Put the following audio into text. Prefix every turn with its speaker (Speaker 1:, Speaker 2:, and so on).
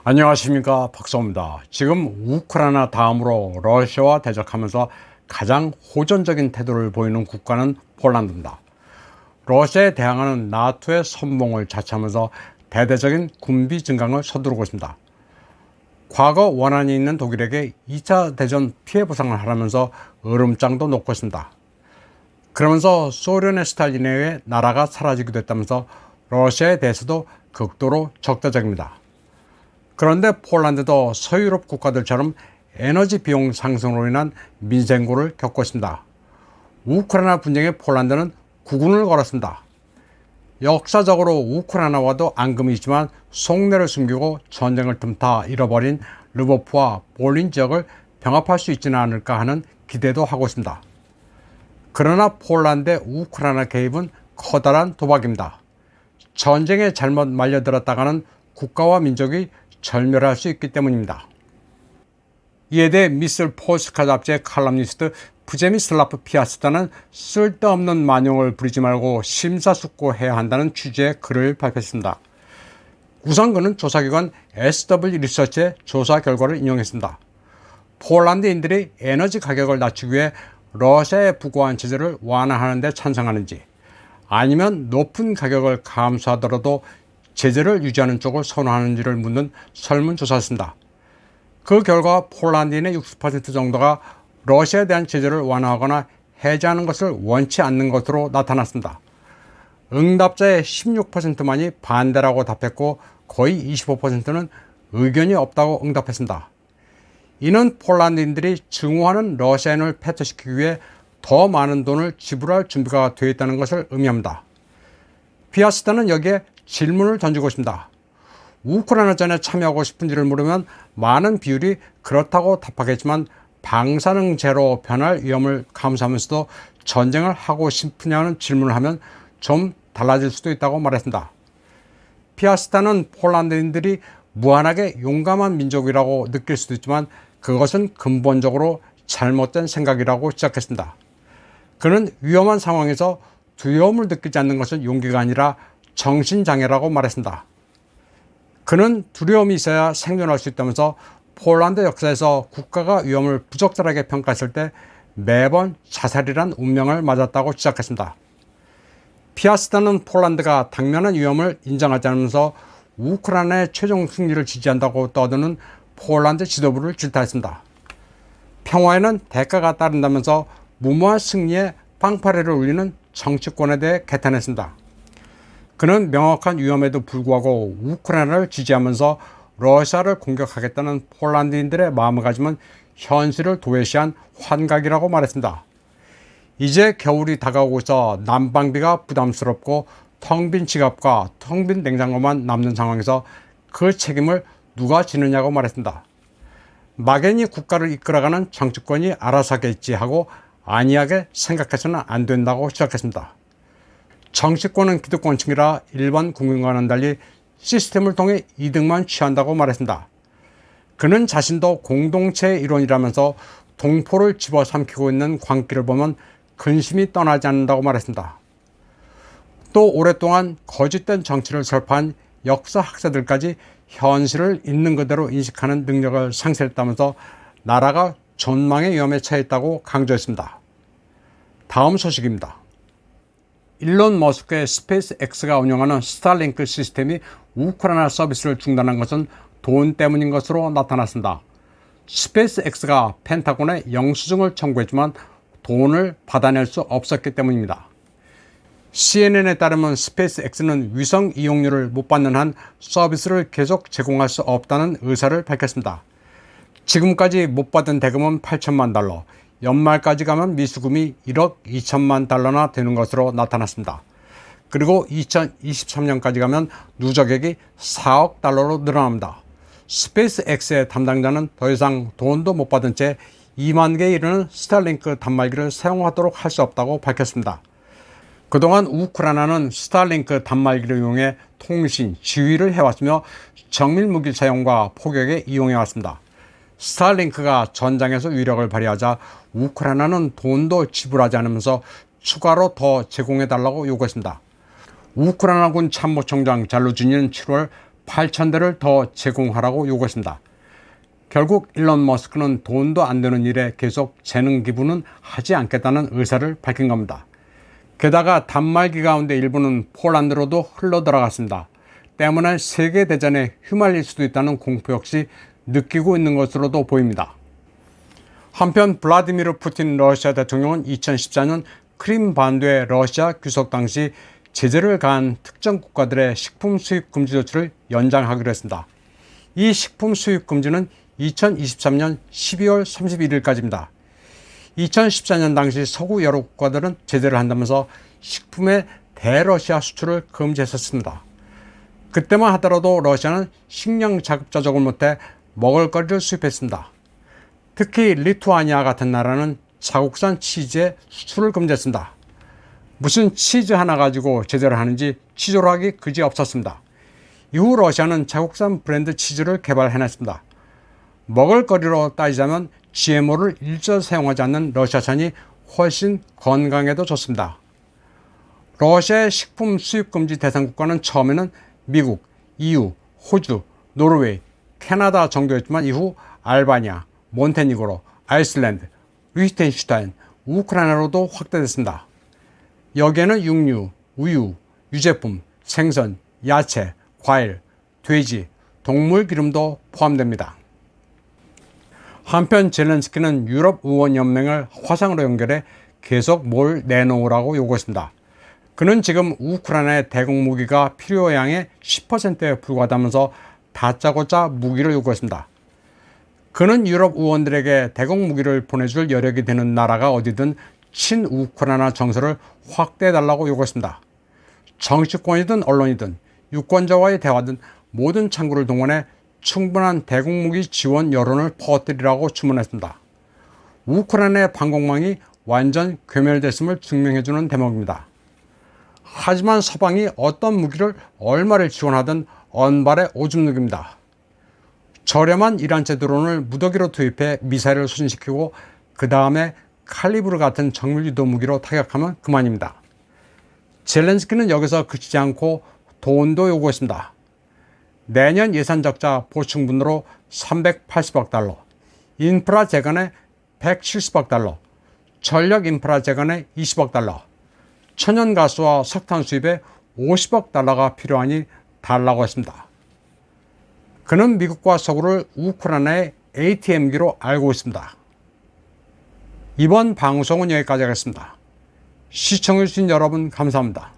Speaker 1: 안녕하십니까, 박사입니다. 지금 우크라이나 다음으로 러시아와 대적하면서 가장 호전적인 태도를 보이는 국가는 폴란드입니다. 러시아에 대항하는 나토의 선봉을 자처하면서 대대적인 군비 증강을 서두르고 있습니다. 과거 원한이 있는 독일에게 2차 대전 피해 보상을 하라면서 으름장도 놓고 있습니다. 그러면서 소련의 스탈린에 의해 나라가 사라지기도 했다면서 러시아에 대해서도 극도로 적대적입니다. 그런데 폴란드도 서유럽 국가들처럼 에너지 비용 상승으로 인한 민생고를 겪고 있습니다. 우크라이나 분쟁에 폴란드는 국운을 걸었습니다. 역사적으로 우크라이나와도 앙금이 있지만 속내를 숨기고 전쟁을 틈타 잃어버린 르보프와 볼린 지역을 병합할 수 있지는 않을까 하는 기대도 하고 있습니다. 그러나 폴란드의 우크라이나 개입은 커다란 도박입니다. 전쟁에 잘못 말려들었다가는 국가와 민족이 절멸할 수 있기 때문입니다. 이에 대해 미슬 포스카 잡지의 칼럼니스트 부제미슬라프 피아스타는 쓸데없는 만용을 부리지 말고 심사숙고해야 한다는 취지의 글을 발표했습니다. 우선 그는 조사기관 SW 리서치의 조사 결과를 인용했습니다. 폴란드인들이 에너지 가격을 낮추기 위해 러시아의 부과한 제재를 완화하는 데 찬성하는지, 아니면 높은 가격을 감수하더라도 제재를 유지하는 쪽을 선호하는지를 묻는 설문조사였습니다. 그 결과 폴란드인의 60% 정도가 러시아에 대한 제재를 완화하거나 해제하는 것을 원치 않는 것으로 나타났습니다. 응답자의 16%만이 반대라고 답했고 거의 25%는 의견이 없다고 응답했습니다. 이는 폴란드인들이 증오하는 러시아인을 패퇴시키기 위해 더 많은 돈을 지불할 준비가 되어 있다는 것을 의미합니다. 피아스타는 여기에 질문을 던지고 있습니다. 우크라이나전에 참여하고 싶은지를 물으면 많은 비율이 그렇다고 답하겠지만 방사능 제로 변할 위험을 감수하면서도 전쟁을 하고 싶으냐는 질문을 하면 좀 달라질 수도 있다고 말했습니다. 피아스타는 폴란드인들이 무한하게 용감한 민족이라고 느낄 수도 있지만 그것은 근본적으로 잘못된 생각이라고 시작했습니다. 그는 위험한 상황에서 두려움을 느끼지 않는 것은 용기가 아니라 정신장애라고 말했습니다. 그는 두려움이 있어야 생존할 수 있다면서 폴란드 역사에서 국가가 위험을 부적절하게 평가했을 때 매번 자살이란 운명을 맞았다고 지적했습니다. 피아스타는 폴란드가 당면한 위험을 인정하지 않으면서 우크라이나의 최종 승리를 지지한다고 떠드는 폴란드 지도부를 질타했습니다. 평화에는 대가가 따른다면서 무모한 승리에 빵파레를 울리는 정치권에 대해 개탄했습니다. 그는 명확한 위험에도 불구하고 우크라이나를 지지하면서 러시아를 공격하겠다는 폴란드인들의 마음가짐은 현실을 도외시한 환각이라고 말했습니다. 이제 겨울이 다가오고 있어 난방비가 부담스럽고 텅 빈 지갑과 텅 빈 냉장고만 남는 상황에서 그 책임을 누가 지느냐고 말했습니다. 막연히 국가를 이끌어가는 정치권이 알아서 하겠지 하고 안이하게 생각해서는 안 된다고 시작했습니다. 정치권은 기득권층이라 일반 국민과는 달리 시스템을 통해 이득만 취한다고 말했습니다. 그는 자신도 공동체의 일원이라면서 동포를 집어삼키고 있는 광기를 보면 근심이 떠나지 않는다고 말했습니다. 또 오랫동안 거짓된 정치를 설파한 역사학자들까지 현실을 있는 그대로 인식하는 능력을 상실했다면서 나라가 전망의 위험에 처했다고 강조했습니다. 다음 소식입니다. 일론 머스크의 스페이스X가 운영하는 스타링크 시스템이 우크라이나 서비스를 중단한 것은 돈 때문인 것으로 나타났습니다. 스페이스X가 펜타곤에 영수증을 청구했지만 돈을 받아낼 수 없었기 때문입니다. CNN에 따르면 스페이스X는 위성 이용료를 못 받는 한 서비스를 계속 제공할 수 없다는 의사를 밝혔습니다. 지금까지 못 받은 대금은 8천만 달러, 연말까지 가면 미수금이 1억 2천만 달러나 되는 것으로 나타났습니다. 그리고 2023년까지 가면 누적액이 4억 달러로 늘어납니다. 스페이스X의 담당자는 더 이상 돈도 못 받은 채 2만 개에 이르는 스타링크 단말기를 사용하도록 할 수 없다고 밝혔습니다. 그동안 우크라이나는 스타링크 단말기를 이용해 통신, 지휘를 해왔으며 정밀 무기 사용과 포격에 이용해왔습니다. 스타링크가 전장에서 위력을 발휘하자 우크라이나는 돈도 지불하지 않으면서 추가로 더 제공해달라고 요구했습니다. 우크라이나군 참모총장 잘루진이는 7월 8,000대를 더 제공하라고 요구했습니다. 결국 일론 머스크는 돈도 안 되는 일에 계속 재능 기부는 하지 않겠다는 의사를 밝힌 겁니다. 게다가 단말기 가운데 일부는 폴란드로도 흘러 들어갔습니다. 때문에 세계대전에 휘말릴 수도 있다는 공포 역시 느끼고 있는 것으로도 보입니다. 한편 블라디미르 푸틴 러시아 대통령은 2014년 크림 반도의 러시아 귀속 당시 제재를 가한 특정 국가들의 식품 수입 금지 조치를 연장하기로 했습니다. 이 식품 수입 금지는 2023년 12월 31일까지입니다. 2014년 당시 서구 여러 국가들은 제재를 한다면서 식품의 대러시아 수출을 금지했었습니다. 그때만 하더라도 러시아는 식량 자급자족을 못해 먹을거리를 수입했습니다. 특히 리투아니아 같은 나라는 자국산 치즈의 수출을 금지했습니다. 무슨 치즈 하나 가지고 제재를 하는지 치졸하기 그지없었습니다. 이후 러시아는 자국산 브랜드 치즈를 개발해냈습니다. 먹을거리로 따지자면 GMO를 일절 사용하지 않는 러시아산이 훨씬 건강에도 좋습니다. 러시아의 식품 수입 금지 대상 국가는 처음에는 미국, EU, 호주, 노르웨이, 캐나다 정도였지만 이후 알바니아, 몬테니그로, 아이슬란드, 리히텐슈타인, 우크라이나로도 확대됐습니다. 여기에는 육류, 우유, 유제품, 생선, 야채, 과일, 돼지, 동물 기름도 포함됩니다. 한편 젤렌스키는 유럽 의원 연맹을 화상으로 연결해 계속 뭘 내놓으라고 요구했습니다. 그는 지금 우크라이나의 대공 무기가 필요 양의 10%에 불과하다면서 다짜고짜 무기를 요구했습니다. 그는 유럽 의원들에게 대공 무기를 보내줄 여력이 되는 나라가 어디든 친우크라이나 정서를 확대해달라고 요구했습니다. 정치권이든 언론이든 유권자와의 대화든 모든 창구를 동원해 충분한 대공무기 지원 여론을 퍼뜨리라고 주문했습니다. 우크라이나의 방공망이 완전 괴멸됐음을 증명해주는 대목입니다. 하지만 서방이 어떤 무기를 얼마를 지원하든 언발의 오줌 누기입니다. 저렴한 이란제 드론을 무더기로 투입해 미사일을 소진시키고 그 다음에 칼리브르 같은 정밀 유도 무기로 타격하면 그만입니다. 젤렌스키는 여기서 그치지 않고 돈도 요구했습니다. 내년 예산 적자 보충분으로 380억 달러, 인프라 재건에 170억 달러, 전력 인프라 재건에 20억 달러, 천연가스와 석탄 수입에 50억 달러가 필요하니 달라고 했습니다. 그는 미국과 서구를 우크라이나의 ATM기로 알고 있습니다. 이번 방송은 여기까지 하겠습니다. 시청해주신 여러분 감사합니다.